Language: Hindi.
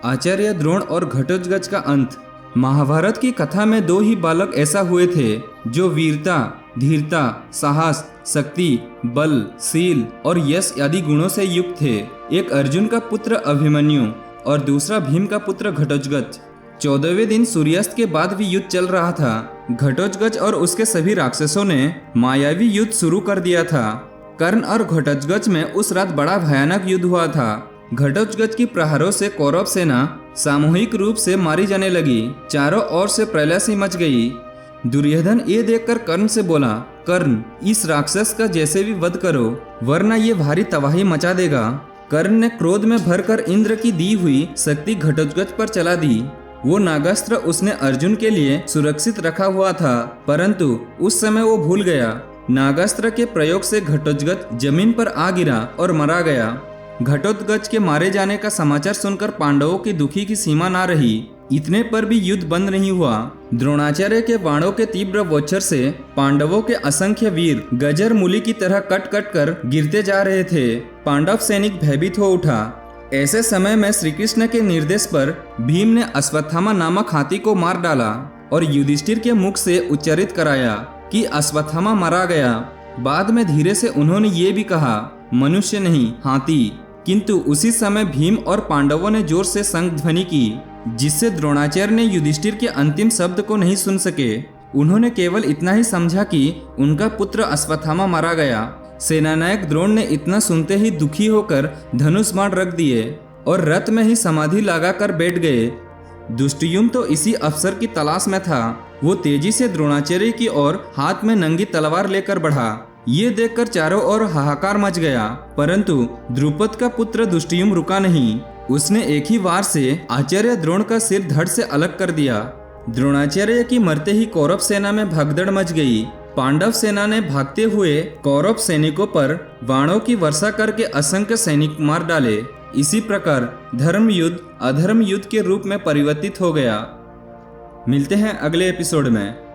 आचार्य द्रोण और घटोत्कच का अंत। महाभारत की कथा में दो ही बालक ऐसा हुए थे जो वीरता, धीरता, साहस, शक्ति, बल, शील और यश आदि गुणों से युक्त थे। एक अर्जुन का पुत्र अभिमन्यु और दूसरा भीम का पुत्र घटोत्कच। 14वें दिन सूर्यास्त के बाद भी युद्ध चल रहा था। घटोत्कच और उसके सभी राक्षसों ने मायावी युद्ध शुरू कर दिया था। कर्ण और घटोत्कच में उस रात बड़ा भयानक युद्ध हुआ था। घटोत्कच की प्रहारों से कौरव सेना सामूहिक रूप से मारी जाने लगी। चारों ओर से प्रलय सी मच गई। दुर्योधन ये देखकर कर्ण से बोला, कर्ण, इस राक्षस का जैसे भी वध करो, वरना ये भारी तबाही मचा देगा। कर्ण ने क्रोध में भरकर इंद्र की दी हुई शक्ति घटोत्कच पर चला दी। वो नागास्त्र उसने अर्जुन के लिए सुरक्षित रखा हुआ था, परंतु उस समय वो भूल गया। नागास्त्र के प्रयोग से घटोत्कच जमीन पर आ गिरा और मरा गया। घटोत्कच के मारे जाने का समाचार सुनकर पांडवों की दुखी की सीमा ना रही। इतने पर भी युद्ध बंद नहीं हुआ। द्रोणाचार्य के बाणों के तीव्र वोच्छर से पांडवों के असंख्य वीर गजर मूली की तरह कट कट कर गिरते जा रहे थे। पांडव सैनिक भयभीत हो उठा। ऐसे समय में श्री कृष्ण के निर्देश पर भीम ने अश्वत्थामा नामक हाथी को मार डाला और युधिष्ठिर के मुख से उच्चारित कराया कि अश्वत्थामा मारा गया। बाद में धीरे से उन्होंने ये भी कहा, मनुष्य नहीं, हाथी। किंतु उसी समय भीम और पांडवों ने जोर से शंख ध्वनि की, जिससे द्रोणाचार्य ने युधिष्ठिर के अंतिम शब्द को नहीं सुन सके। उन्होंने केवल इतना ही समझा कि उनका पुत्र अश्वत्थामा मारा गया। सेनानायक द्रोण ने इतना सुनते ही दुखी होकर धनुष बाण रख दिए और रथ में ही समाधि लगाकर बैठ गए। दुष्टयुम्न तो इसी अवसर की तलाश में था। वो तेजी से द्रोणाचार्य की ओर हाथ में नंगी तलवार लेकर बढ़ा। ये देखकर चारों ओर हाहाकार मच गया, परंतु द्रुपद का पुत्र दुष्टयुम्न रुका नहीं। उसने एक ही वार से आचार्य द्रोण का सिर धड़ से अलग कर दिया। द्रोणाचार्य की मरते ही कौरव सेना में भगदड़ मच गई। पांडव सेना ने भागते हुए कौरव सैनिकों पर बाणों की वर्षा करके असंख्य सैनिक मार डाले। इसी प्रकार धर्म युद्ध अधर्म युद्ध के रूप में परिवर्तित हो गया। मिलते हैं अगले एपिसोड में।